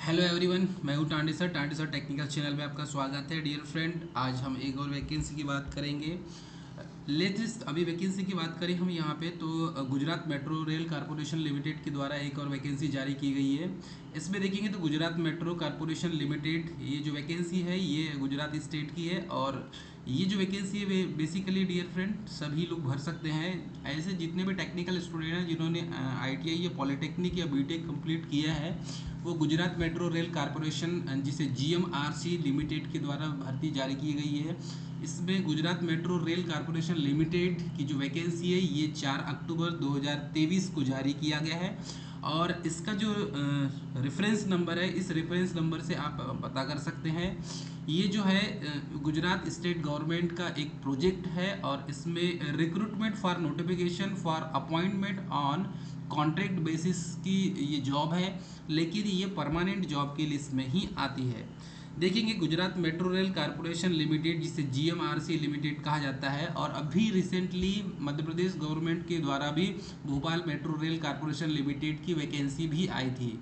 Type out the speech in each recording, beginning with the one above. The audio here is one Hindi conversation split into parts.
हेलो एवरीवन, मैं हूँ टांडी सर टेक्निकल चैनल में आपका स्वागत है। डियर फ्रेंड, आज हम एक और वैकेंसी की बात करेंगे। लेटेस्ट अभी वैकेंसी की बात करें हम यहाँ पे तो Gujarat metro rail corporation limited के द्वारा एक और वैकेंसी जारी की गई है। इसमें देखेंगे तो गुजरात मेट्रो कारपोरेशन लिमिटेड, ये जो वैकेंसी है ये गुजरात स्टेट की है। और ये जो वैकेंसी है वे बेसिकली डियर फ्रेंड सभी लोग भर सकते हैं। ऐसे जितने भी टेक्निकल स्टूडेंट हैं जिन्होंने आईटीआई या पॉलिटेक्निक या बीटेक कंप्लीट किया है, वो गुजरात मेट्रो रेल कारपोरेशन जिसे जीएमआरसी लिमिटेड के द्वारा भर्ती जारी की गई है। इसमें Gujarat metro rail corporation limited की जो वैकेंसी है ये 4 अक्टूबर 2023 को जारी किया गया है। और इसका जो रेफरेंस नंबर है, इस रेफरेंस नंबर से आप पता कर सकते हैं। ये जो है गुजरात स्टेट गवर्नमेंट का एक प्रोजेक्ट है और इसमें recruitment for notification for appointment on contract basis की ये जॉब है, लेकिन ये परमानेंट जॉब के लिस्ट में ही आती है। देखेंगे Gujarat metro rail corporation limited जिसे जीएमआरसी लिमिटेड कहा जाता है, और अभी रिसेंटली मध्य प्रदेश गवर्नमेंट के द्वारा भी Bhopal metro rail corporation limited की वैकेंसी भी आई थी।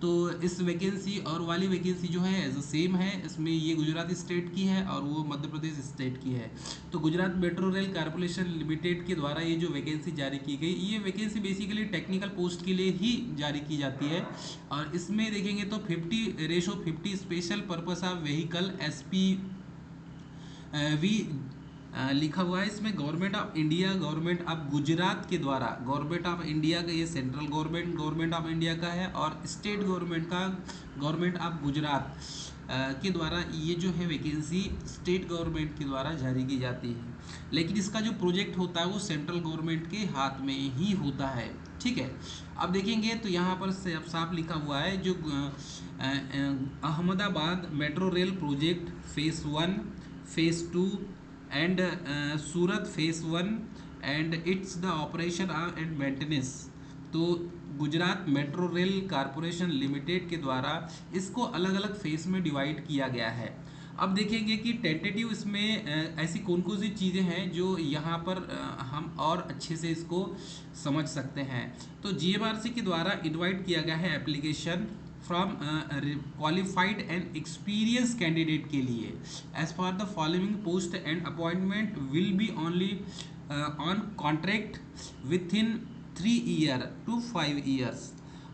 तो इस वैकेंसी और वाली वैकेंसी जो है एज सेम है, इसमें ये गुजरात स्टेट की है और वो मध्य प्रदेश स्टेट की है। तो Gujarat metro rail corporation limited के द्वारा ये जो वैकेंसी जारी की गई, ये वैकेंसी बेसिकली टेक्निकल पोस्ट के लिए ही जारी की जाती है। और इसमें देखेंगे तो 50:50 special purpose of vehicle SP V लिखा हुआ है। इसमें government of India, government of Gujarat के द्वारा, गवर्नमेंट ऑफ इंडिया का ये सेंट्रल गवर्नमेंट ऑफ इंडिया का है, और स्टेट गवर्नमेंट का गवर्नमेंट ऑफ गुजरात के द्वारा ये जो है वैकेंसी स्टेट गवर्नमेंट के द्वारा जारी की जाती है। लेकिन इसका जो प्रोजेक्ट होता है वो सेंट्रल गवर्नमेंट के हाथ में ही होता है। ठीक है, अब देखेंगे तो यहाँ पर साफ लिखा हुआ है जो Ahmedabad metro rail project phase 1, phase 2 and Surat phase 1 and it's the operation and maintenance. तो Gujarat metro rail corporation limited के द्वारा इसको अलग अलग फेस में डिवाइड किया गया है। अब देखेंगे कि टेंटेटिव इसमें ऐसी कौन कौन सी चीज़ें हैं जो यहाँ पर हम और अच्छे से इसको समझ सकते हैं। तो जीएमआरसी के द्वारा इनवाइट किया गया है application from qualified and experience candidate के लिए as for the following post and appointment will be only on contract within 3 years to 5 years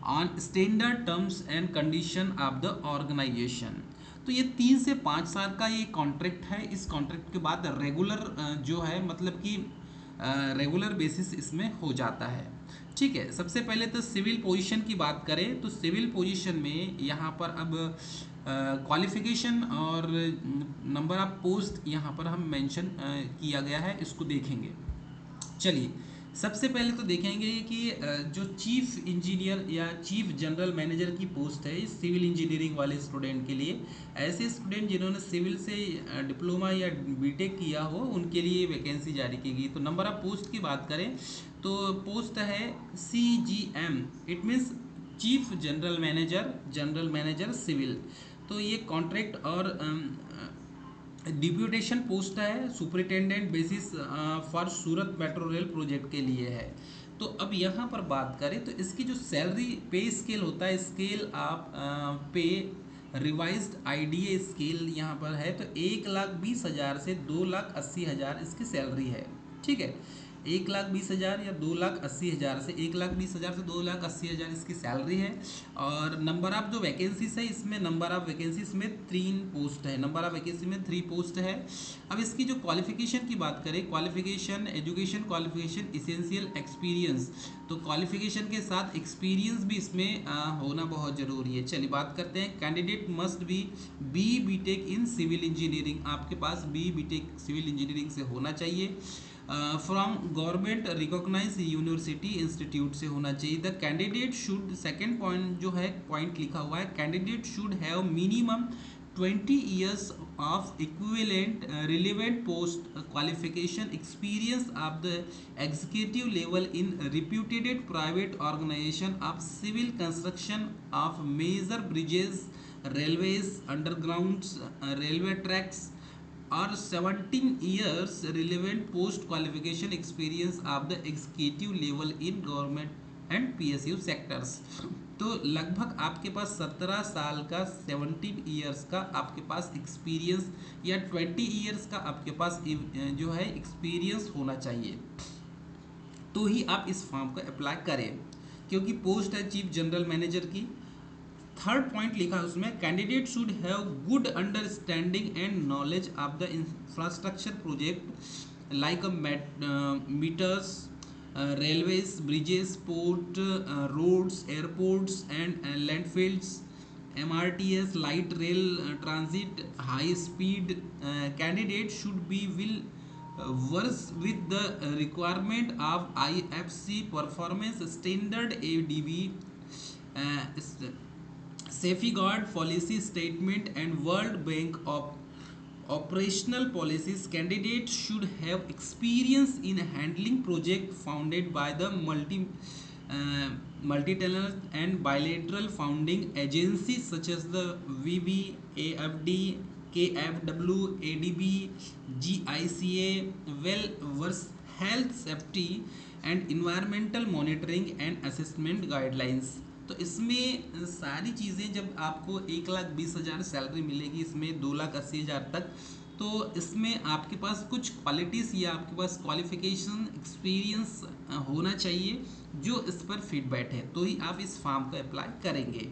on standard terms and condition of the organization। तो ये 3 से 5 साल का ये कॉन्ट्रैक्ट है। इस कॉन्ट्रैक्ट के बाद रेगुलर जो है मतलब कि रेगुलर बेसिस इसमें हो जाता है। ठीक है, सबसे पहले तो सिविल पोजीशन की बात करें तो सिविल पोजीशन में यहाँ पर अब क्वालिफिकेशन और नंबर ऑफ पोस्ट यहाँ पर हम मेंशन किया गया है, इसको देखेंगे। चलिए, सबसे पहले तो देखेंगे कि जो चीफ इंजीनियर या चीफ जनरल मैनेजर की पोस्ट है इस सिविल इंजीनियरिंग वाले स्टूडेंट के लिए, ऐसे स्टूडेंट जिन्होंने सिविल से डिप्लोमा या बीटेक किया हो उनके लिए वैकेंसी जारी की गई। तो नंबर ऑफ पोस्ट की बात करें तो पोस्ट है CGM, it means chief general manager civil. तो ये कॉन्ट्रैक्ट और डिप्यूटेशन पोस्ट है superintendent basis for Surat metro rail project के लिए है। तो अब यहाँ पर बात करें तो इसकी जो सैलरी पे स्केल होता है, स्केल आप पे रिवाइज्ड आईडीए स्केल यहाँ पर है, तो 1,20,000 से 2,80,000 इसकी सैलरी है। ठीक है, 1,20,000 या 2,80,000 से 1,20,000 से 2,80,000 इसकी सैलरी है। और नंबर ऑफ जो वैकेंसीज है इसमें नंबर ऑफ वैकेंसीज में 3 पोस्ट है, नंबर ऑफ वैकेंसी में 3 पोस्ट है। अब इसकी जो क्वालिफिकेशन की बात करें, qualification education qualification essential experience, तो क्वालिफिकेशन के साथ एक्सपीरियंस भी इसमें होना बहुत ज़रूरी है। चलिए बात करते हैं। Candidate must be BTech in civil engineering, आपके पास बीटेक सिविल इंजीनियरिंग से होना चाहिए। From government recognise university institute से होना चाहिए। The candidate should, second point जो है पॉइंट लिखा हुआ है, candidate should have minimum 20 years of equivalent relevant post qualification experience of the executive level in reputed private organization of civil construction of major bridges, railways, undergrounds, railway tracks, और 17 years relevant post qualification experience of the executive level in government and PSU sectors। तो लगभग आपके पास 17 साल का, 17 ईयर्स का आपके पास एक्सपीरियंस या 20 ईयर्स का आपके पास जो है एक्सपीरियंस होना चाहिए, तो ही आप इस फॉर्म को अप्लाई करें, क्योंकि पोस्ट है चीफ जनरल मैनेजर की। थर्ड पॉइंट लिखा है उसमें, candidate should have good understanding and knowledge of the infrastructure project like metros, railways, bridges, port, roads, airports, and landfills, MRTS, light rail transit, high speed. Candidates should be will versed with the requirement of IFC performance standard, ADB, safeguard policy statement, and World Bank of operational policies. Candidates should have experience in handling projects founded by the multi-channel and bilateral funding agencies such as the VB, AFD, KFW, ADB, GICA, well versed health safety and environmental monitoring and assessment guidelines. तो इसमें सारी चीज़ें, जब आपको 1,20,000 सैलरी मिलेगी, इसमें 2,80,000 तक, तो इसमें आपके पास कुछ क्वालिटीज़ या आपके पास क्वालिफिकेशन एक्सपीरियंस होना चाहिए जो इस पर फिट बैठे, तो ही आप इस फॉर्म को अप्लाई करेंगे।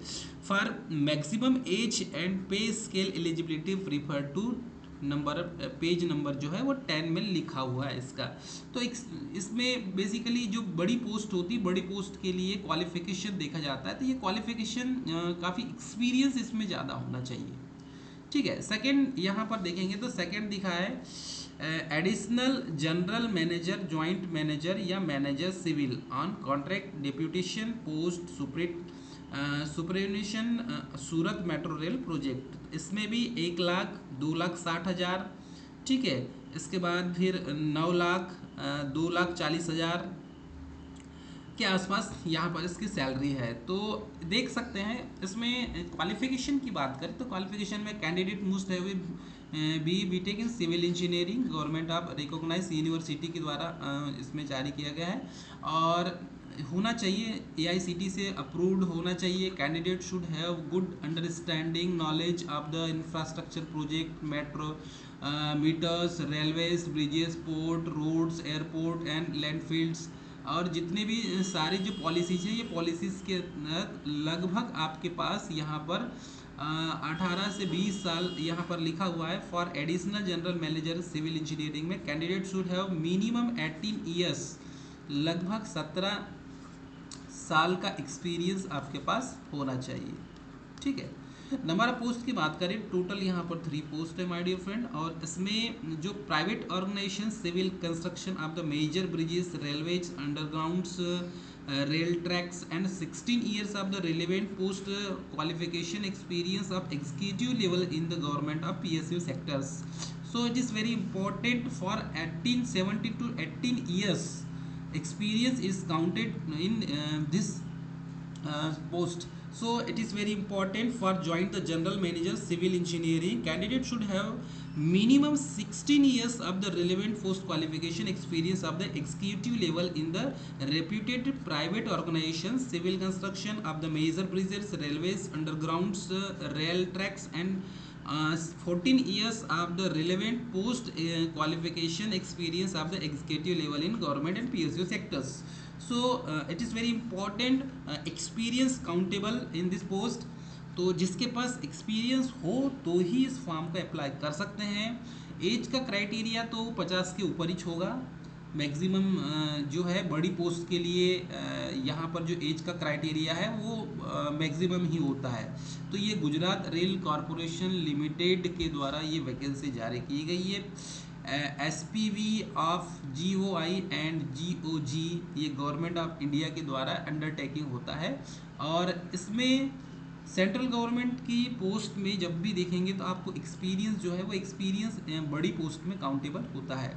For maximum age and pay scale eligibility prefer to number, page number जो है वो 10 में लिखा हुआ है इसका। तो इसमें बेसिकली जो बड़ी पोस्ट होती है, बड़ी पोस्ट के लिए क्वालिफिकेशन देखा जाता है, तो ये क्वालिफिकेशन काफ़ी एक्सपीरियंस इसमें ज़्यादा होना चाहिए, ठीक है। सेकंड यहाँ पर देखेंगे तो सेकंड दिखा है additional general manager, joint manager या manager civil on contract deputation post supervision Surat metro rail project. इसमें भी 1,00,000, 2,60,000, ठीक है। इसके बाद फिर 9,00,000, 2,40,000 के आसपास यहाँ पर इसकी सैलरी है। तो देख सकते हैं इसमें क्वालिफिकेशन की बात करें तो क्वालिफिकेशन में candidate must have BTech in civil engineering, government of recognise university के द्वारा इसमें जारी किया गया है, और होना चाहिए AICTE से अप्रूव्ड होना चाहिए। Candidate should have good understanding knowledge of the infrastructure project, metro, meters, railways, bridges, port, roads, airport and landfields, और जितने भी सारी जो पॉलिसीज हैं, ये पॉलिसीज़ के लगभग आपके पास यहाँ पर 18 से 20 साल यहाँ पर लिखा हुआ है। For additional general manager civil engineering में candidate should have minimum 18 years, लगभग 17 साल का एक्सपीरियंस आपके पास होना चाहिए, ठीक है। नंबर ऑफ पोस्ट की बात करें, टोटल यहाँ पर 3 पोस्ट है माय डियर फ्रेंड, और इसमें जो private organisation civil construction of the major bridges, railways, undergrounds, rail tracks and 16 years of the relevant post qualification experience of executive level in the government of PSU sectors. So it is very important for 17 to 18 years experience is counted in this post. So it is very important for join the general manager civil engineering. Candidate should have minimum 16 years of the relevant post qualification experience of the executive level in the reputed private organizations, civil construction of the major bridges, railways, undergrounds, rail tracks, and 14 years of the relevant post qualification experience of the executive level in government and PSU sectors. So it is very important experience countable in this post. तो जिसके पास एक्सपीरियंस हो तो ही इस फॉर्म को अप्लाई कर सकते हैं। एज का क्राइटेरिया तो 50 के ऊपर ही होगा मैक्सिमम, जो है बड़ी पोस्ट के लिए यहाँ पर जो एज का क्राइटेरिया है वो मैक्सिमम ही होता है। तो ये गुजरात रेल कॉरपोरेशन लिमिटेड के द्वारा ये वैकेंसी जारी की गई है। SPV of GOI and GOG, ये गवर्नमेंट ऑफ इंडिया के द्वारा अंडरटेकिंग होता है, और इसमें सेंट्रल गवर्नमेंट की पोस्ट में जब भी देखेंगे तो आपको एक्सपीरियंस जो है वो एक्सपीरियंस बड़ी पोस्ट में काउंटेबल होता है।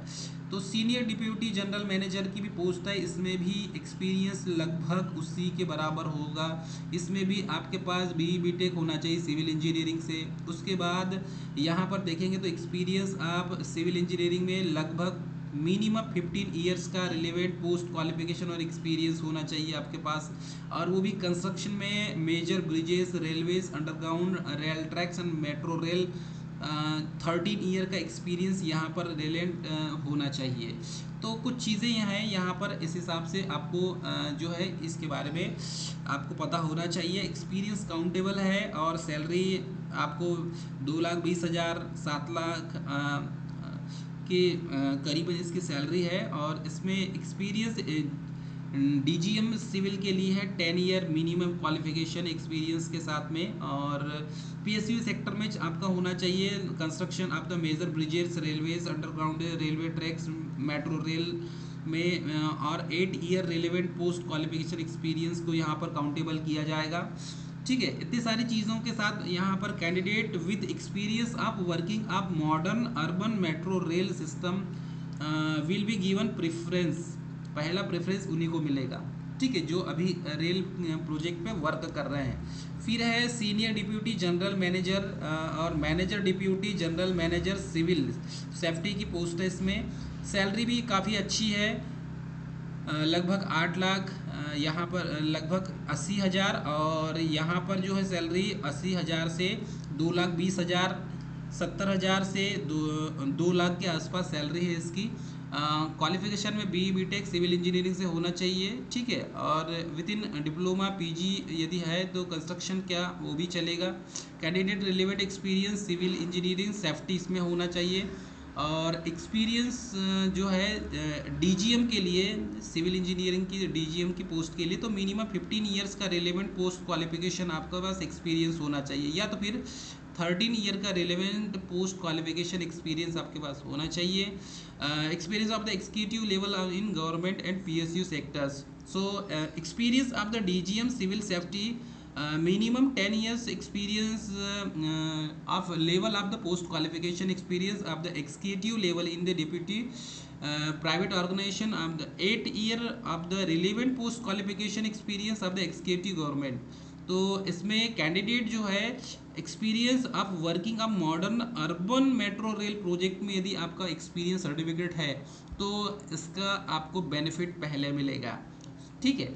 तो सीनियर डिप्यूटी जनरल मैनेजर की भी पोस्ट है, इसमें भी एक्सपीरियंस लगभग उसी के बराबर होगा। इसमें भी आपके पास BTech होना चाहिए सिविल इंजीनियरिंग से। उसके बाद यहाँ पर देखेंगे तो एक्सपीरियंस आप सिविल इंजीनियरिंग में लगभग मिनिमम 15 ईयर्स का रिलेवेंट पोस्ट क्वालिफिकेशन और एक्सपीरियंस होना चाहिए आपके पास, और वो भी कंस्ट्रक्शन में major bridges, railways, underground rail tracks and metro rail. 13 year का एक्सपीरियंस यहाँ पर रिलेवेंट होना चाहिए। तो कुछ चीज़ें यहाँ हैं, यहाँ पर इस हिसाब से आपको जो है इसके बारे में आपको पता होना चाहिए। एक्सपीरियंस काउंटेबल है, और सैलरी आपको 2,20,000 7 लाख के करीब इसकी सैलरी है। और इसमें एक्सपीरियंस डीजीएम सिविल के लिए है 10 ईयर मिनिमम क्वालिफिकेशन एक्सपीरियंस के साथ में। और पीएसयू सेक्टर में आपका होना चाहिए construction of the major bridges, railways, underground railway tracks, metro rail में, और 8 year relevant post qualification experience को यहाँ पर काउंटेबल किया जाएगा। ठीक है, इतनी सारी चीज़ों के साथ यहाँ पर candidate with experience of working of modern urban metro rail system will be given preference, पहला प्रेफरेंस उन्हीं को मिलेगा। ठीक है, जो अभी रेल प्रोजेक्ट पे वर्क कर रहे हैं। फिर है सीनियर डिप्यूटी जनरल मैनेजर और manager deputy general manager civil safety की पोस्ट है। इसमें सैलरी भी काफ़ी अच्छी है, लगभग 8 लाख, यहाँ पर लगभग 80,000, और यहाँ पर जो है सैलरी 80,000 से 2,20,000, 70,000 से 2 लाख के आसपास सैलरी है इसकी। क्वालिफिकेशन में BE/BTech सिविल इंजीनियरिंग से होना चाहिए। ठीक है, और विद इन डिप्लोमा PG यदि है तो कंस्ट्रक्शन क्या वो भी चलेगा। Candidate relevant experience civil engineering safety इसमें होना चाहिए। और एक्सपीरियंस जो है DGM के लिए, सिविल इंजीनियरिंग की DGM की पोस्ट के लिए तो मिनिमम 15 ईयर्स का रिलेवेंट पोस्ट क्वालिफिकेशन आपके पास एक्सपीरियंस होना चाहिए, या तो फिर 13 ईयर का रिलेवेंट पोस्ट क्वालिफिकेशन एक्सपीरियंस आपके पास होना चाहिए। Experience of the executive level in government and PSU sectors. So experience of the DGM civil safety minimum 10 years experience of level of the post qualification experience of the executive level in the deputy private organization of the 8 year of the relevant post qualification experience of the executive government। तो इसमें कैंडिडेट जो है experience of working of modern urban metro rail project में यदि आपका एक्सपीरियंस सर्टिफिकेट है तो इसका आपको बेनिफिट पहले मिलेगा। ठीक है,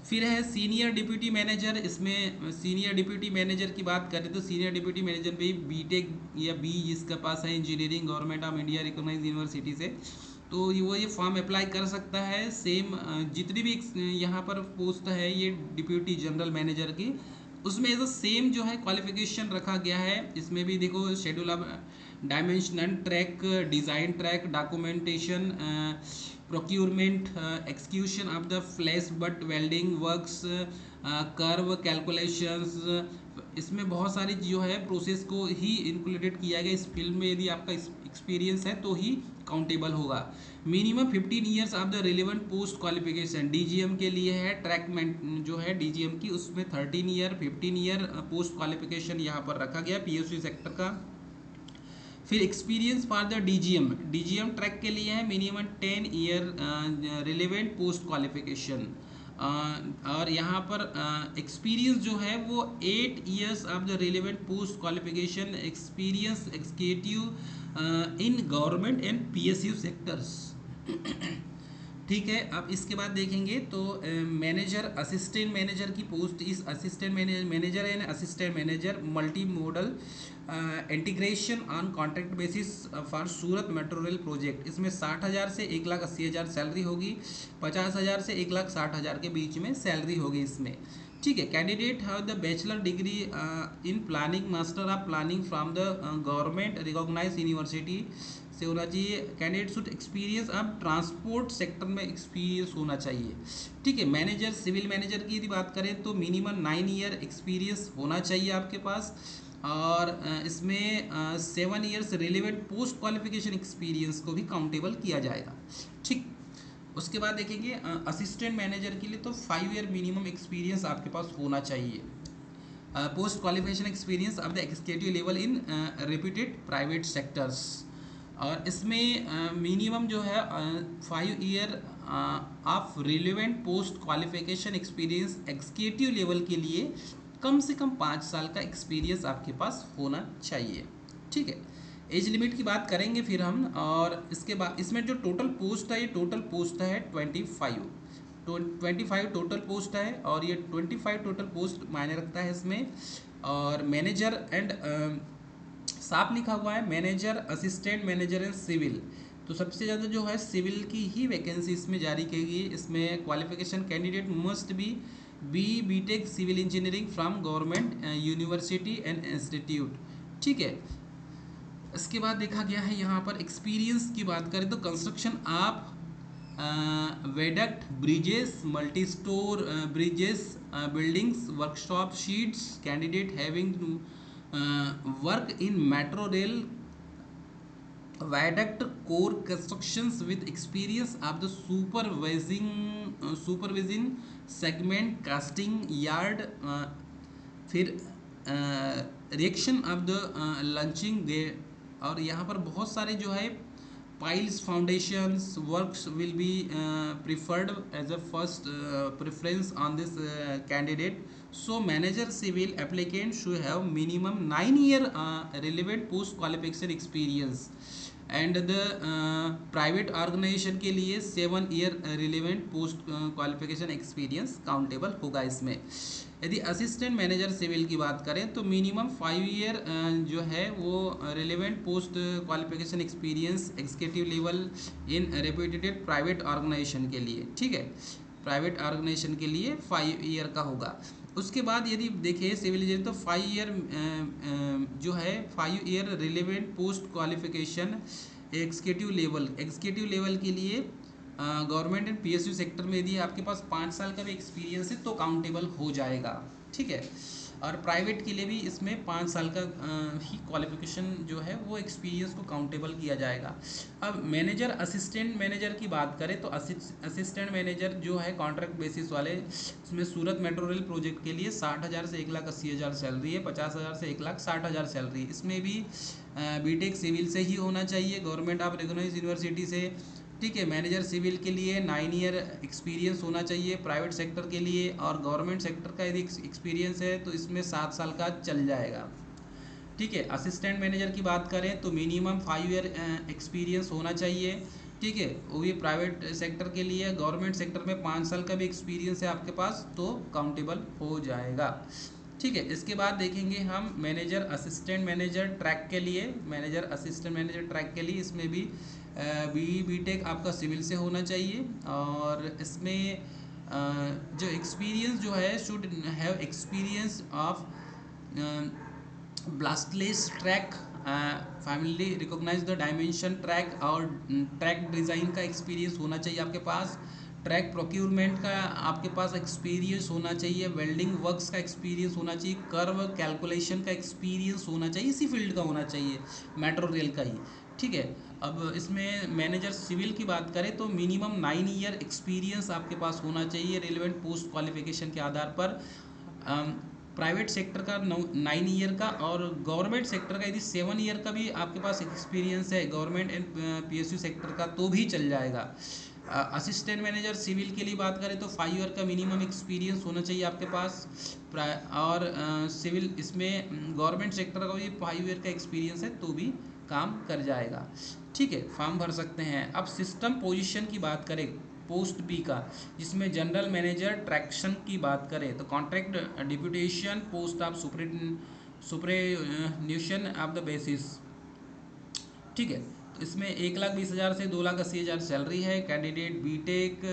फिर है सीनियर डिप्यूटी मैनेजर। इसमें सीनियर डिप्यूटी मैनेजर की बात करें तो सीनियर डिप्यूटी मैनेजर भी BTech या B जिसके पास है engineering government of India recognise university से, तो वो ये फॉर्म अप्लाई कर सकता है। सेम जितनी भी यहाँ पर पोस्ट है ये डिप्यूटी जनरल मैनेजर की, उसमें एज सेम जो है क्वालिफिकेशन रखा गया है। इसमें भी देखो schedule of dimensional track, design track, documentation, procurement, execution of the flash butt welding works, curve calculations, इसमें बहुत सारी जो है प्रोसेस को ही इंक्लूडेड किया गया। इस फील्ड में यदि आपका एक्सपीरियंस है तो ही काउंटेबल होगा। Minimum 15 years of the relevant post qualification DGM के लिए है, ट्रैकमेंट जो है DGM की उसमें 13 ईयर 15 ईयर पोस्ट क्वालिफिकेशन यहाँ पर रखा गया PSU सेक्टर का। फिर experience for the DGM track के लिए है minimum 10 year relevant post qualification, और यहाँ पर एक्सपीरियंस जो है वो 8 years of the relevant post qualification experience executive in government and PSU sectors. ठीक है, अब इसके बाद देखेंगे तो मैनेजर असिस्टेंट मैनेजर की पोस्ट। इस assistant manager and assistant manager multi modal integration on contract basis for Surat metro rail project. इसमें 60,000 से 1,80,000 सैलरी होगी, 50,000 से 1,60,000 के बीच में सैलरी होगी इसमें। ठीक है, candidate have the bachelor degree in planning, master of planning from the government recognise university से होना चाहिए। कैंडिडेट शुड एक्सपीरियंस अब ट्रांसपोर्ट सेक्टर में एक्सपीरियंस होना चाहिए। ठीक है, मैनेजर सिविल मैनेजर की यदि बात करें तो मिनिमम 9 ईयर एक्सपीरियंस होना चाहिए आपके पास, और इसमें 7 years relevant post qualification experience को भी काउंटेबल किया जाएगा। ठीक, उसके बाद देखेंगे असिस्टेंट मैनेजर के लिए तो 5 ईयर मिनिमम एक्सपीरियंस आपके पास होना चाहिए। Post qualification experience of the executive level in reputed private sectors, और इसमें मिनिमम जो है 5 year of relevant post qualification experience executive level के लिए कम से कम 5 साल का एक्सपीरियंस आपके पास होना चाहिए। ठीक है, एज लिमिट की बात करेंगे फिर हम, और इसके बाद इसमें जो टोटल पोस्ट है, ये टोटल पोस्ट है 25। 25 टोटल पोस्ट है, और ये 25 टोटल पोस्ट मायने रखता है इसमें। और मैनेजर एंड साफ लिखा हुआ है manager, assistant manager and civil. तो सबसे ज़्यादा जो है सिविल की ही वैकेंसी इसमें जारी की गई। इसमें qualification candidate must BTech civil engineering from government university and institute. ठीक है। इसके बाद देखा गया है यहाँ पर एक्सपीरियंस की बात करें तो कंस्ट्रक्शन आप viaduct, bridges, multi store bridges, buildings, workshop sheets, candidate having work in metro rail viaduct core constructions with experience of the supervising segment casting yard, फिर रिएक्शन ऑफ द लंचिंग दे। और यहाँ पर बहुत सारे जो है piles foundations works will be preferred as a first preference on this candidate. So manager civil applicant should have minimum 9 year relevant post qualification experience, and the private organisation के लिए 7 year relevant post qualification experience countable होगा इसमें। यदि असिस्टेंट मैनेजर सिविल की बात करें तो मिनिमम 5 year जो है वो relevant post qualification experience executive level in reputed private organisation के लिए। ठीक है, प्राइवेट ऑर्गेनाइजेशन के लिए 5 year का होगा। उसके बाद यदि देखें सिविल इंजीनियर तो 5 year जो है 5 year relevant post qualification executive level के लिए गवर्नमेंट एंड पीएसयू सेक्टर में यदि आपके पास 5 साल का भी एक्सपीरियंस है तो काउंटेबल हो जाएगा। ठीक है, और प्राइवेट के लिए भी इसमें 5 साल का ही क्वालिफिकेशन जो है वो एक्सपीरियंस को काउंटेबल किया जाएगा। अब मैनेजर असिस्टेंट मैनेजर की बात करें तो असिस्टेंट मैनेजर जो है कॉन्ट्रैक्ट बेसिस वाले, इसमें सूरत मेट्रो रेल प्रोजेक्ट के लिए 60,000 से 1,80,000 सैलरी है, 50,000 से 1,60,000 सैलरी है। इसमें भी बीटेक सिविल से ही होना चाहिए, गवर्नमेंट ऑफ रिकॉग्नाइज्ड यूनिवर्सिटी से। ठीक है, मैनेजर सिविल के लिए 9 year एक्सपीरियंस होना चाहिए प्राइवेट सेक्टर के लिए, और गवर्नमेंट सेक्टर का यदि एक्सपीरियंस है तो इसमें 7 साल का चल जाएगा। ठीक है, असिस्टेंट मैनेजर की बात करें तो मिनिमम 5 year एक्सपीरियंस होना चाहिए। ठीक है, वो भी प्राइवेट सेक्टर के लिए। गवर्नमेंट सेक्टर में 5 साल का भी एक्सपीरियंस है आपके पास तो काउंटेबल हो जाएगा। ठीक है, इसके बाद देखेंगे हम मैनेजर असिस्टेंट मैनेजर ट्रैक के लिए। मैनेजर असिस्टेंट मैनेजर ट्रैक के लिए इसमें भी बीटेक आपका सिविल से होना चाहिए, और इसमें जो एक्सपीरियंस जो है should have experience of ballastless track, family recognise the dimension track, और ट्रैक डिज़ाइन का एक्सपीरियंस होना चाहिए आपके पास। ट्रैक प्रोक्यूरमेंट का आपके पास एक्सपीरियंस होना चाहिए, वेल्डिंग वर्क्स का एक्सपीरियंस होना चाहिए, कर्व कैलकुलेशन का एक्सपीरियंस होना चाहिए, इसी फील्ड का होना चाहिए, मेट्रो रेल का ही। ठीक है, अब इसमें मैनेजर सिविल की बात करें तो मिनिमम 9 year एक्सपीरियंस आपके पास होना चाहिए रिलेवेंट पोस्ट क्वालिफिकेशन के आधार पर। प्राइवेट सेक्टर का 9 year का, और गवर्नमेंट सेक्टर का यदि 7 year का भी आपके पास एक्सपीरियंस है गवर्नमेंट एंड पीएसयू सेक्टर का तो भी चल जाएगा। असिस्टेंट मैनेजर सिविल के लिए बात करें तो 5 year का मिनिमम एक्सपीरियंस होना चाहिए आपके पास, और सिविल इसमें गवर्नमेंट सेक्टर का भी 5 year का एक्सपीरियंस है तो भी काम कर जाएगा। ठीक है, फॉर्म भर सकते हैं। अब सिस्टम पोजीशन की बात करें पोस्ट बी का, जिसमें जनरल मैनेजर ट्रैक्शन की बात करें तो contract deputation post of superannuation of the basis. ठीक है, तो इसमें 1,20,000 से 2,80,000 सैलरी है। Candidate BTech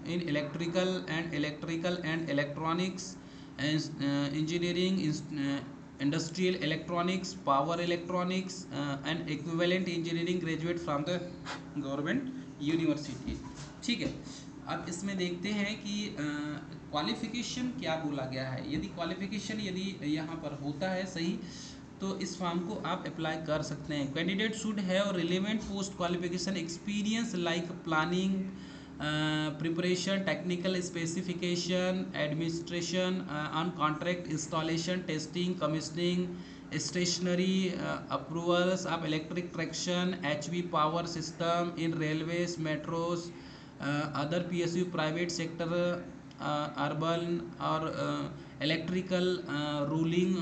in electrical and electronics engineering, industrial electronics, power electronics and equivalent engineering graduate from the government university. ठीक है, अब इसमें देखते हैं कि क्वालिफिकेशन क्या बोला गया है। यदि क्वालिफिकेशन यदि यहाँ पर होता है सही तो इस फॉर्म को आप अप्लाई कर सकते हैं। Candidate should have relevant post qualification experience like planning, preparation, technical specification, administration on contract, installation, testing, commissioning, stationery, approvals of electric traction, HV power system in railways, metros, other PSU private sector, urban और electrical rolling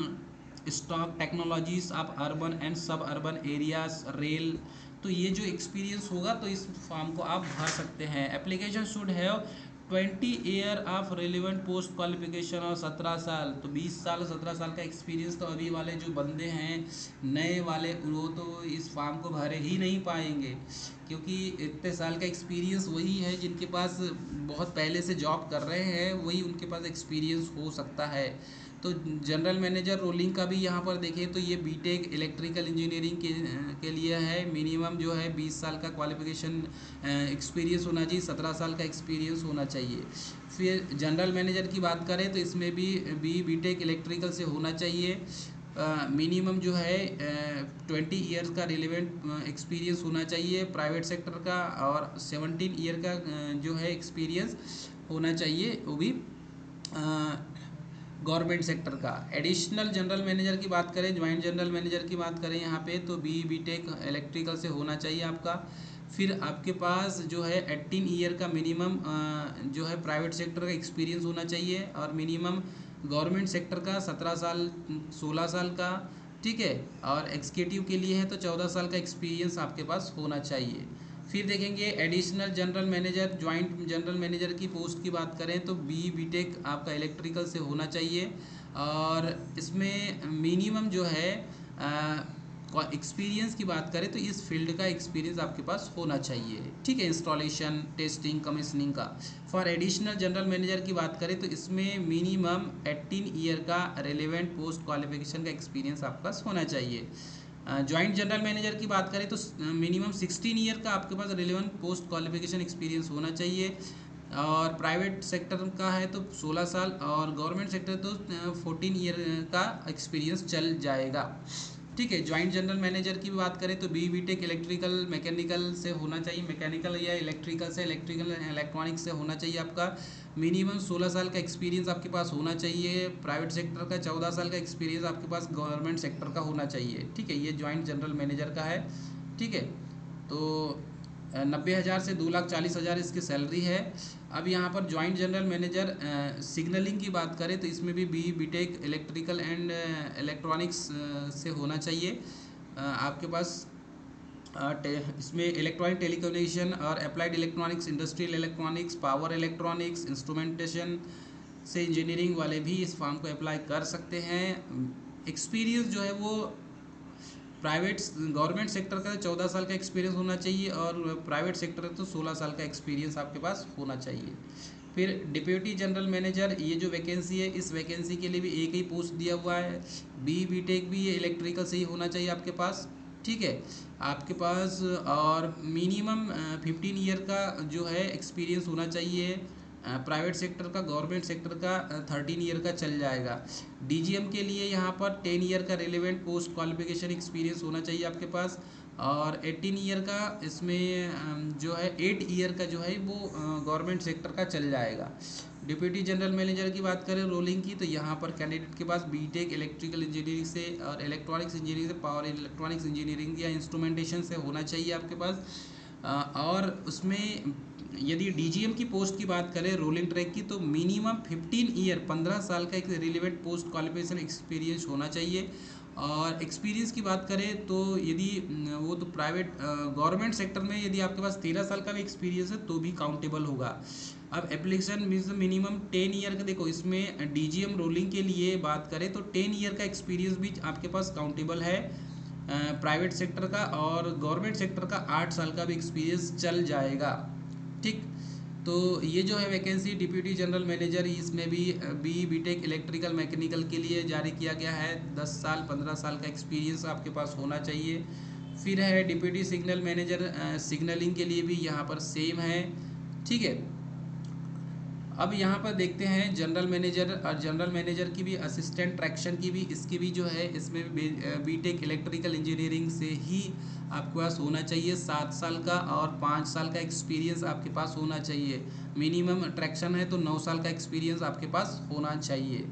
stock technologies of urban and suburban areas rail. तो ये जो एक्सपीरियंस होगा तो इस फॉर्म को आप भर सकते हैं। Application should have 20 year of relevant post qualification और 17 साल, तो 20 साल 17 साल का एक्सपीरियंस तो अभी वाले जो बंदे हैं नए वाले वो तो इस फॉर्म को भरे ही नहीं पाएंगे, क्योंकि इतने साल का एक्सपीरियंस वही है जिनके पास बहुत पहले से जॉब कर रहे हैं, वही उनके पास एक्सपीरियंस हो सकता है। तो जनरल मैनेजर रोलिंग का भी यहाँ पर देखें तो ये बीटेक इलेक्ट्रिकल इंजीनियरिंग के लिए है। मिनिमम जो है 20 साल का क्वालिफिकेशन एक्सपीरियंस होना चाहिए, 17 साल का एक्सपीरियंस होना चाहिए। फिर जनरल मैनेजर की बात करें तो इसमें भी बीटेक इलेक्ट्रिकल से होना चाहिए। मिनिमम जो है 20 ईयर्स का रिलेवेंट एक्सपीरियंस होना चाहिए प्राइवेट सेक्टर का, और 17 ईयर का जो है एक्सपीरियंस होना चाहिए वो भी गवर्नमेंट सेक्टर का। एडिशनल जनरल मैनेजर की बात करें, ज्वाइंट जनरल मैनेजर की बात करें यहाँ पे तो बीटेक इलेक्ट्रिकल से होना चाहिए आपका। फिर आपके पास जो है 18 ईयर का मिनिमम जो है प्राइवेट सेक्टर का एक्सपीरियंस होना चाहिए, और मिनिमम गवर्नमेंट सेक्टर का 17 साल 16 साल का, ठीक है। और एग्जीक्यूटिव के लिए है तो 14 साल का एक्सपीरियंस आपके पास होना चाहिए। फिर देखेंगे additional general manager joint general manager की पोस्ट की बात करें तो बीटेक आपका इलेक्ट्रिकल से होना चाहिए, और इसमें मिनिमम जो है एक्सपीरियंस की बात करें तो इस फील्ड का एक्सपीरियंस आपके पास होना चाहिए, ठीक है, इंस्टॉलेशन टेस्टिंग कमीशनिंग का। फॉर एडिशनल जनरल मैनेजर की बात करें तो इसमें मिनिमम 18 ईयर का रेलेवेंट पोस्ट क्वालिफिकेशन का एक्सपीरियंस आपके पास होना चाहिए। ज्वाइंट जनरल मैनेजर की बात करें तो मिनिमम 16 ईयर का आपके पास रिलेवेंट पोस्ट क्वालिफिकेशन एक्सपीरियंस होना चाहिए, और प्राइवेट सेक्टर का है तो 16 साल, और गवर्नमेंट सेक्टर तो 14 ईयर का एक्सपीरियंस चल जाएगा, ठीक है। ज्वाइंट जनरल मैनेजर की बात करें तो बीटेक इलेक्ट्रिकल मैकेनिकल से होना चाहिए, मैकेनिकल या इलेक्ट्रिकल से, इलेक्ट्रिकल इलेक्ट्रॉनिक्स से होना चाहिए आपका। मिनिमम 16 साल का एक्सपीरियंस आपके पास होना चाहिए प्राइवेट सेक्टर का, 14 साल का एक्सपीरियंस आपके पास गवर्नमेंट सेक्टर का होना चाहिए, ठीक है। ये ज्वाइंट जनरल मैनेजर का है, ठीक है। तो 90,000 से 2,40,000 इसकी सैलरी है। अब यहाँ पर ज्वाइंट जनरल मैनेजर सिग्नलिंग की बात करें तो इसमें भी बीटेक इलेक्ट्रिकल एंड इलेक्ट्रॉनिक्स से होना चाहिए आपके पास। इसमें इलेक्ट्रॉनिक टेलीकम्युनिकेशन और applied electronics, industrial electronics, power electronics, instrumentation से इंजीनियरिंग वाले भी इस फॉर्म को अप्लाई कर सकते हैं। एक्सपीरियंस जो है वो प्राइवेट गवर्नमेंट सेक्टर का 14 साल का एक्सपीरियंस होना चाहिए, और प्राइवेट सेक्टर तो 16 साल का एक्सपीरियंस आपके पास होना चाहिए। फिर डिप्यूटी जनरल मैनेजर, ये जो वैकेंसी है इस वैकेंसी के लिए भी एक ही पोस्ट दिया हुआ है, बीटेक भी ये इलेक्ट्रिकल से ही होना चाहिए आपके पास, ठीक है आपके पास। और मिनिमम 15 ईयर का जो है एक्सपीरियंस होना चाहिए प्राइवेट सेक्टर का, गवर्नमेंट सेक्टर का 13 ईयर का चल जाएगा। डीजीएम के लिए यहाँ पर 10 ईयर का रिलेवेंट पोस्ट क्वालिफिकेशन एक्सपीरियंस होना चाहिए आपके पास, और 18 ईयर का इसमें जो है 8 ईयर का जो है वो गवर्नमेंट सेक्टर का चल जाएगा। डिप्यूटी जनरल मैनेजर की बात करें रोलिंग की तो यहाँ पर कैंडिडेट के पास बीटेक इलेक्ट्रिकल इंजीनियरिंग से और इलेक्ट्रॉनिक्स इंजीनियरिंग से, पावर इलेक्ट्रॉनिक्स इंजीनियरिंग या इंस्ट्रूमेंटेशन से होना चाहिए आपके पास। और उसमें यदि डीजीएम की पोस्ट की बात करें रोलिंग ट्रैक की तो मिनिमम 15 ईयर 15 साल का एक रिलेवेंट पोस्ट क्वालिफिकेशन एक्सपीरियंस होना चाहिए। और एक्सपीरियंस की बात करें तो यदि वो तो प्राइवेट गवर्नमेंट सेक्टर में यदि आपके पास 13 साल का भी एक्सपीरियंस है तो भी काउंटेबल होगा। अब एप्लीकेशन मीन्स मिनिमम 10 ईयर का, देखो इसमें डीजीएम रोलिंग के लिए बात करें तो 10 ईयर का एक्सपीरियंस भी आपके पास काउंटेबल है प्राइवेट सेक्टर का, और गवर्नमेंट सेक्टर का 8 साल का भी एक्सपीरियंस चल जाएगा, ठीक। तो ये जो है वैकेंसी डिप्यूटी जनरल मैनेजर इसमें भी बीटेक इलेक्ट्रिकल मैकेनिकल के लिए जारी किया गया है। 10 साल 15 साल का एक्सपीरियंस आपके पास होना चाहिए। फिर है डिप्यूटी सिग्नल मैनेजर, सिग्नलिंग के लिए भी यहाँ पर सेम है, ठीक है। अब यहाँ पर देखते हैं जनरल मैनेजर, और जनरल मैनेजर की भी असिस्टेंट ट्रैक्शन की भी इसकी भी जो है इसमें बीटेक इलेक्ट्रिकल इंजीनियरिंग से ही आपके पास होना चाहिए 7 साल का, और 5 साल का एक्सपीरियंस आपके पास होना चाहिए। मिनिमम ट्रैक्शन है तो 9 साल का एक्सपीरियंस आपके पास होना चाहिए,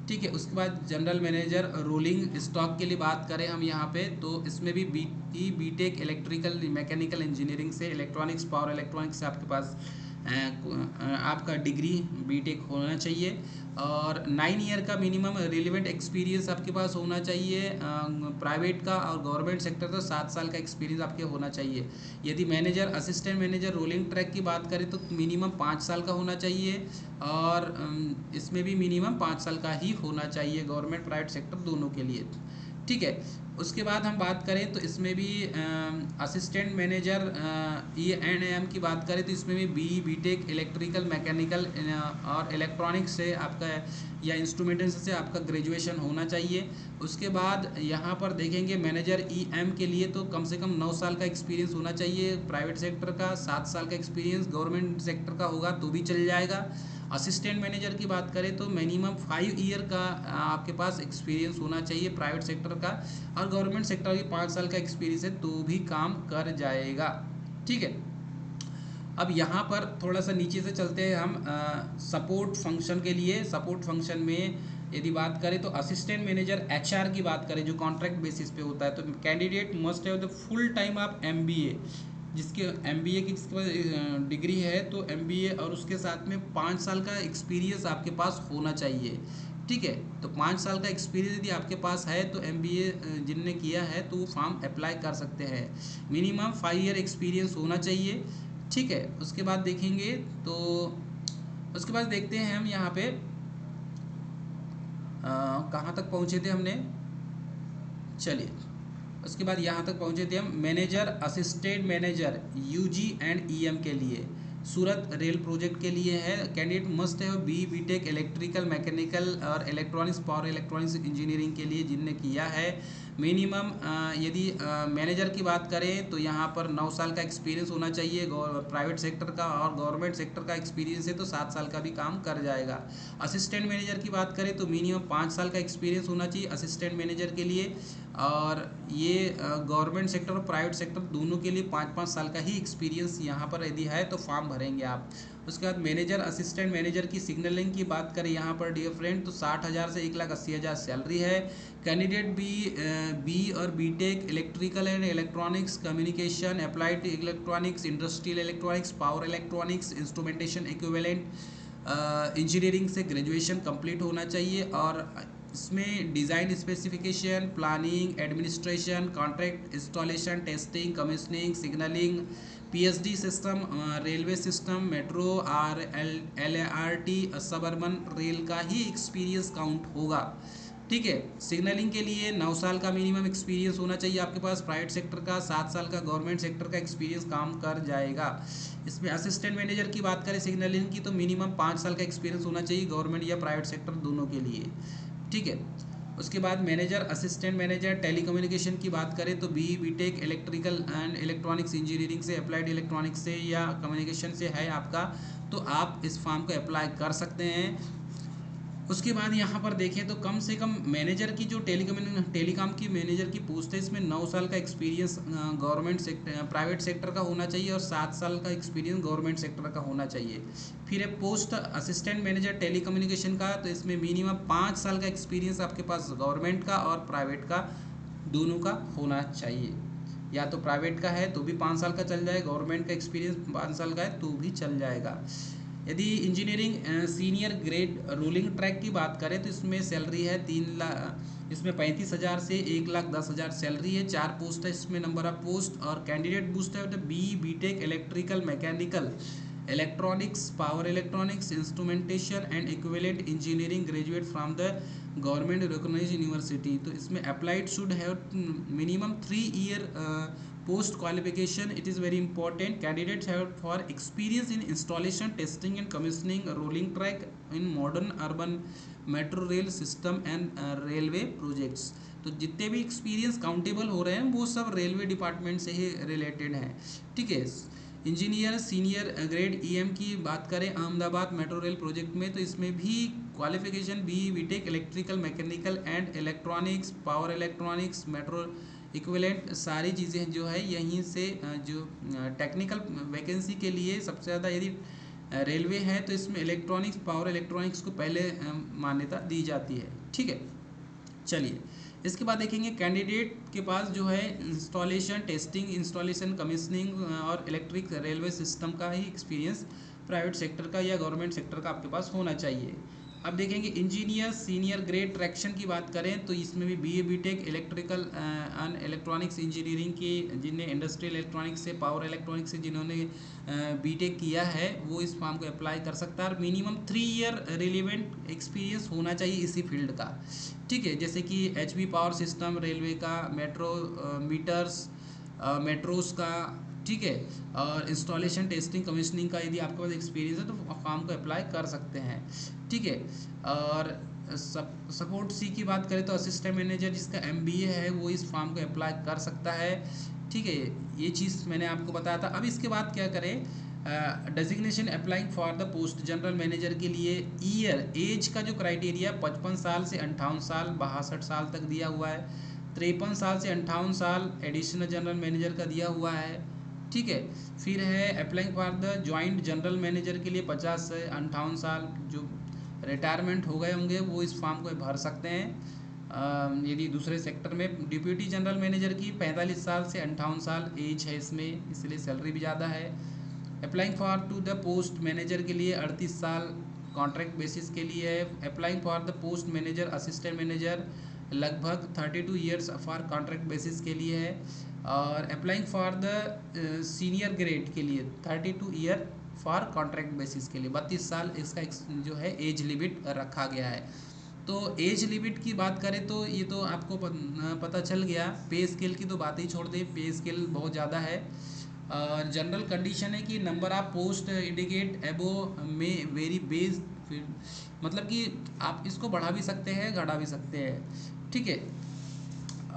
ठीक है। उसके बाद जनरल मैनेजर रोलिंग स्टॉक के लिए बात करें हम यहाँ पे तो इसमें भी बीटेक इलेक्ट्रिकल मैकेनिकल इंजीनियरिंग से, इलेक्ट्रॉनिक्स पावर इलेक्ट्रॉनिक्स से आपके पास आपका डिग्री बीटेक होना चाहिए और 9 ईयर का मिनिमम रिलेवेंट एक्सपीरियंस आपके पास होना चाहिए। प्राइवेट का और गवर्नमेंट सेक्टर का 7 साल का एक्सपीरियंस आपके होना चाहिए। यदि manager, assistant manager, rolling track की बात करें तो मिनिमम 5 साल का होना चाहिए और इसमें भी मिनिमम 5 साल का ही होना चाहिए, गवर्नमेंट प्राइवेट सेक्टर दोनों के लिए। ठीक है। उसके बाद हम बात करें तो इसमें भी असिस्टेंट मैनेजर E&M की बात करें तो इसमें भी बीटेक इलेक्ट्रिकल मैकेनिकल और इलेक्ट्रॉनिक्स से आपका या इंस्ट्रूमेंटेशन से आपका ग्रेजुएशन होना चाहिए। उसके बाद यहाँ पर देखेंगे मैनेजर EM के लिए तो कम से कम 9 साल का एक्सपीरियंस होना चाहिए प्राइवेट सेक्टर का, 7 साल का एक्सपीरियंस गवर्नमेंट सेक्टर का होगा तो भी चल जाएगा। असिस्टेंट मैनेजर की बात करें तो मिनिमम 5 ईयर का आपके पास एक्सपीरियंस होना चाहिए प्राइवेट सेक्टर का, और गवर्नमेंट सेक्टर की 5 साल का एक्सपीरियंस है तो भी काम कर जाएगा। ठीक है। अब यहाँ पर थोड़ा सा नीचे से चलते हैं हम सपोर्ट फंक्शन के लिए। सपोर्ट फंक्शन में यदि बात करें तो असिस्टेंट मैनेजर HR की बात करें जो कॉन्ट्रैक्ट बेसिस पे होता है तो candidate must have the full time आप MBA, जिसके MBA की जिसके पास डिग्री है तो MBA और उसके साथ में 5 साल का एक्सपीरियंस आपके पास होना चाहिए। ठीक है। तो 5 साल का एक्सपीरियंस यदि आपके पास है तो MBA जिनने किया है तो वो फॉर्म अप्लाई कर सकते हैं। मिनिमम 5 ईयर एक्सपीरियंस होना चाहिए। ठीक है। उसके बाद देखेंगे तो उसके बाद देखते हैं हम यहाँ पे कहाँ तक पहुँचे थे हमने। चलिए, उसके बाद यहाँ तक पहुँचे थे हम मैनेजर असिस्टेंट मैनेजर UG&EM के लिए, सूरत रेल प्रोजेक्ट के लिए है। कैंडिडेट मस्ट है बीटेक इलेक्ट्रिकल मैकेनिकल और इलेक्ट्रॉनिक्स पावर इलेक्ट्रॉनिक्स इंजीनियरिंग के लिए जिनने किया है। मिनिमम यदि मैनेजर की बात करें तो यहाँ पर 9 साल का एक्सपीरियंस होना चाहिए प्राइवेट सेक्टर का, और गवर्नमेंट सेक्टर का एक्सपीरियंस है तो 7 साल का भी काम कर जाएगा। असिस्टेंट मैनेजर की बात करें तो मिनिमम 5 साल का एक्सपीरियंस होना चाहिए असिस्टेंट मैनेजर के लिए, और ये गवर्नमेंट सेक्टर और प्राइवेट सेक्टर दोनों के लिए 5-5 साल का ही एक्सपीरियंस यहाँ पर यदि है तो फॉर्म भरेंगे आप। उसके बाद मैनेजर असिस्टेंट मैनेजर की सिग्नलिंग की बात करें यहाँ पर डियर फ्रेंड तो 60,000 से 1,80,000 सैलरी है। कैंडिडेट बी और BTech electrical and electronics communication applied electronics industrial electronics power electronics instrumentation equivalent engineering से ग्रेजुएशन कंप्लीट होना चाहिए, और इसमें design specification, planning, administration, contract installation, testing, commissioning, signalling, PSD system, railway system, metro LRT suburban rail का ही एक्सपीरियंस काउंट होगा। ठीक है। सिग्नलिंग के लिए 9 साल का मिनिमम एक्सपीरियंस होना चाहिए आपके पास प्राइवेट सेक्टर का, 7 साल का गवर्नमेंट सेक्टर का एक्सपीरियंस काम कर जाएगा। इसमें असिस्टेंट मैनेजर की बात करें सिग्नलिंग की तो मिनिमम 5 साल का एक्सपीरियंस होना चाहिए गवर्नमेंट या प्राइवेट सेक्टर दोनों के लिए। ठीक है। उसके बाद मैनेजर असिस्टेंट मैनेजर टेलीकम्युनिकेशन की बात करें तो BTech electrical and electronics engineering से, अप्लाइड इलेक्ट्रॉनिक्स से या कम्युनिकेशन से है आपका तो आप इस फॉर्म को अप्लाई कर सकते हैं। उसके बाद यहाँ पर देखें तो कम से कम मैनेजर की जो टेलीकॉम की मैनेजर की पोस्ट है इसमें 9 साल का experience government sector private sector का होना चाहिए और 7 साल का एक्सपीरियंस गवर्नमेंट सेक्टर का होना चाहिए। फिर है पोस्ट असिस्टेंट मैनेजर टेलीकम्युनिकेशन का तो इसमें मिनिमम 5 साल का एक्सपीरियंस आपके पास गवर्नमेंट का और प्राइवेट का दोनों का होना चाहिए। या तो प्राइवेट का है तो भी 5 साल का चल जाएगा, गवर्नमेंट का एक्सपीरियंस 5 साल का है तो भी चल जाएगा। यदि engineering senior grade rolling track की बात करें तो इसमें सैलरी है 3 लाख, इसमें 35,000 से 1,10,000 सैलरी है। 4 पोस्ट है इसमें नंबर ऑफ पोस्ट, और कैंडिडेट बूस्ट है BTech electrical mechanical electronics power electronics instrumentation and equivalent engineering graduate from the government recognised university. तो इसमें applied should have minimum 3 year post qualification. It is very important. Candidates have for experience in installation, testing and commissioning rolling track in modern urban metro rail system and railway projects. तो जितने भी एक्सपीरियंस काउंटेबल हो रहे हैं वो सब रेलवे डिपार्टमेंट से ही रिलेटेड हैं। ठीक है। इंजीनियर सीनियर ग्रेड EM की बात करें अहमदाबाद मेट्रो रेल प्रोजेक्ट में तो इसमें भी qualification BTech electrical mechanical and electronics power electronics metro equivalent सारी चीज़ें जो है यहीं से जो टेक्निकल वैकेंसी के लिए सबसे ज़्यादा यदि रेलवे है तो इसमें इलेक्ट्रॉनिक्स पावर इलेक्ट्रॉनिक्स को पहले मान्यता दी जाती है। ठीक है। चलिए, इसके बाद देखेंगे कैंडिडेट के पास जो है इंस्टॉलेशन टेस्टिंग इंस्टॉलेशन कमीशनिंग और इलेक्ट्रिक रेलवे सिस्टम का ही एक्सपीरियंस प्राइवेट सेक्टर का या गवर्नमेंट सेक्टर का आपके पास होना चाहिए। अब देखेंगे इंजीनियर सीनियर ग्रेड ट्रैक्शन की बात करें तो इसमें भी BA BTech electrical and electronics engineering की, जिन्हें इंडस्ट्रियल इलेक्ट्रॉनिक्स से, पावर इलेक्ट्रॉनिक्स से जिन्होंने बीटेक किया है वो इस फॉर्म को अप्लाई कर सकता है। और मिनिमम 3 ईयर रिलेवेंट एक्सपीरियंस होना चाहिए इसी फील्ड का, ठीक है। जैसे कि एचपी पावर सिस्टम, रेलवे का, मेट्रो मीटर्स, मेट्रोस का, ठीक है। और इंस्टॉलेशन टेस्टिंग कमीशनिंग का यदि आपके पास एक्सपीरियंस है तो फॉर्म को अप्लाई कर सकते हैं, ठीक है। और सपोर्ट सी की बात करें तो असिस्टेंट मैनेजर जिसका एमबीए है वो इस फॉर्म को अप्लाई कर सकता है, ठीक है। ये चीज़ मैंने आपको बताया था। अब इसके बाद क्या करें, designation applying for the post general manager के लिए ईयर एज का जो क्राइटेरिया 55 साल से 58 साल 62 साल तक दिया हुआ है, 53 साल से 58 साल एडिशनल जनरल मैनेजर का दिया हुआ है, ठीक है। फिर है applying for the joint general manager के लिए 50 से 58 साल जो रिटायरमेंट हो गए होंगे वो इस फॉर्म को भर सकते हैं। यदि दूसरे सेक्टर में डिप्यूटी जनरल मैनेजर की 45 साल से 58 साल एज है इसमें, इसलिए सैलरी भी ज़्यादा है। Applying for to the post manager के लिए 38 साल कॉन्ट्रैक्ट बेसिस के लिए है। Applying for the post manager assistant manager लगभग 32 ईयर्स फॉर कॉन्ट्रैक्ट बेसिस के लिए है। और applying for the senior grade के लिए 32 ईयर फॉर कॉन्ट्रैक्ट बेसिस के लिए 32 साल इसका जो है एज लिमिट रखा गया है। तो एज लिमिट की बात करें तो ये तो आपको पता चल गया। पे स्केल की तो बात ही छोड़ दें, पे स्केल बहुत ज़्यादा है। और जनरल कंडीशन है कि नंबर ऑफ पोस्ट इंडिकेट एबो में वेरी बेस, मतलब कि आप इसको बढ़ा भी सकते हैं घटा भी सकते हैं, ठीक है।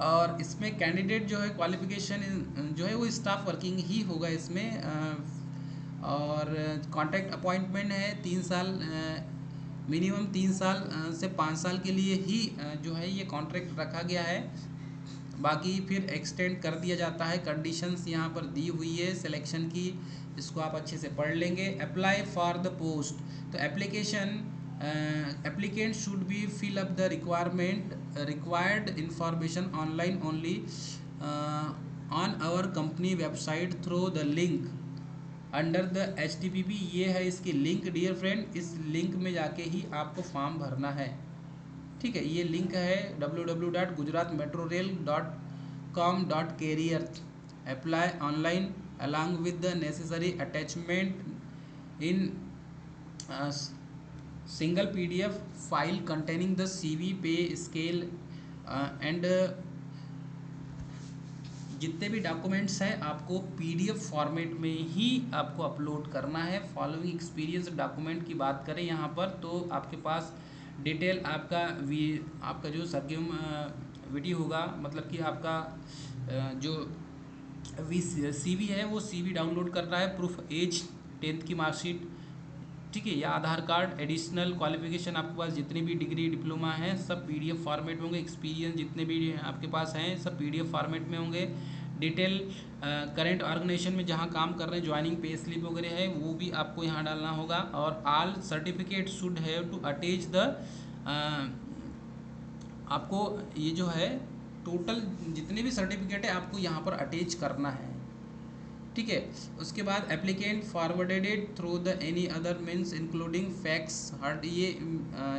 और इसमें कैंडिडेट जो है क्वालिफिकेशन जो है वो स्टाफ वर्किंग ही होगा इसमें। और कॉन्ट्रैक्ट अपॉइंटमेंट है 3 साल, मिनिमम 3 साल से 5 साल के लिए ही जो है ये कॉन्ट्रैक्ट रखा गया है। बाकी फिर एक्सटेंड कर दिया जाता है। कंडीशंस यहाँ पर दी हुई है सिलेक्शन की, इसको आप अच्छे से पढ़ लेंगे। अप्लाई फॉर द पोस्ट, तो application applicant should be fill up the required information online only on our company website through the link under the HTTP। ये है इसकी लिंक डियर फ्रेंड, इस लिंक में जाके ही आपको फॉर्म भरना है, ठीक है। ये लिंक है www.gujaratmetrorail.com.career। Apply online along with the necessary attachment in single PDF file containing the CV पे स्केल एंड जितने भी डॉक्यूमेंट्स हैं आपको PDF फॉर्मेट में ही आपको अपलोड करना है। फॉलोइंग एक्सपीरियंस डॉक्यूमेंट की बात करें यहाँ पर तो आपके पास डिटेल आपका जो सरक्यूम वीडियो होगा, मतलब कि आपका जो CV है वो CV डाउनलोड करना है, प्रूफ एज 10th की मार्कशीट, ठीक है, या आधार कार्ड। एडिशनल क्वालिफिकेशन आपके पास जितनी भी डिग्री डिप्लोमा है सब PDF फॉर्मेट में होंगे। एक्सपीरियंस जितने भी आपके पास हैं सब PDF फॉर्मेट में होंगे। डिटेल करंट ऑर्गेनाइजेशन में जहां काम कर रहे हैं, ज्वाइनिंग पे स्लिप वगैरह है वो भी आपको यहां डालना होगा। और all certificate should have to attach the, आपको ये जो है टोटल जितने भी सर्टिफिकेट है आपको यहाँ पर अटैच करना है, ठीक है। उसके बाद applicant forwarded it through the any other means including fax hard, ये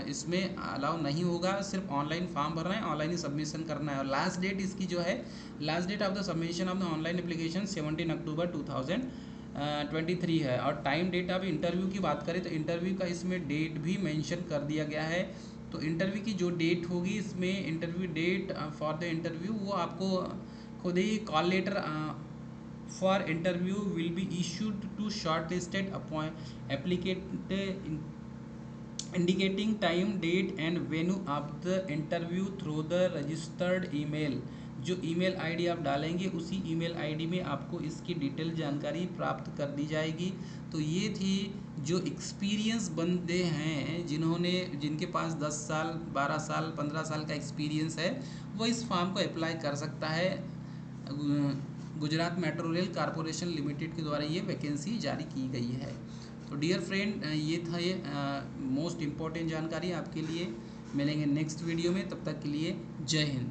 इसमें अलाउ नहीं होगा, सिर्फ ऑनलाइन फॉर्म भरना है, ऑनलाइन ही सबमिशन करना है। और लास्ट डेट इसकी जो है, last date of the submission of the online application 17 October 2023 है। और टाइम डेट ऑफ इंटरव्यू की बात करें तो इंटरव्यू का इसमें डेट भी मेंशन कर दिया गया है। तो इंटरव्यू की जो डेट होगी इसमें, interview date for the interview वो आपको खुद ही call letter for interview will be issued to shortlisted applicant indicating time date and venue of the interview through the registered email। जो email ID आप डालेंगे उसी email ID में आपको इसकी डिटेल जानकारी प्राप्त कर दी जाएगी। तो ये थी जो एक्सपीरियंस बंदे हैं जिनके पास 10 साल 12 साल 15 साल का एक्सपीरियंस है वो इस फॉर्म को अप्लाई कर सकता है। Gujarat metro rail corporation limited के द्वारा ये वैकेंसी जारी की गई है। तो डियर फ्रेंड ये था ये मोस्ट इम्पॉर्टेंट जानकारी आपके लिए। मिलेंगे नेक्स्ट वीडियो में, तब तक के लिए जय हिंद।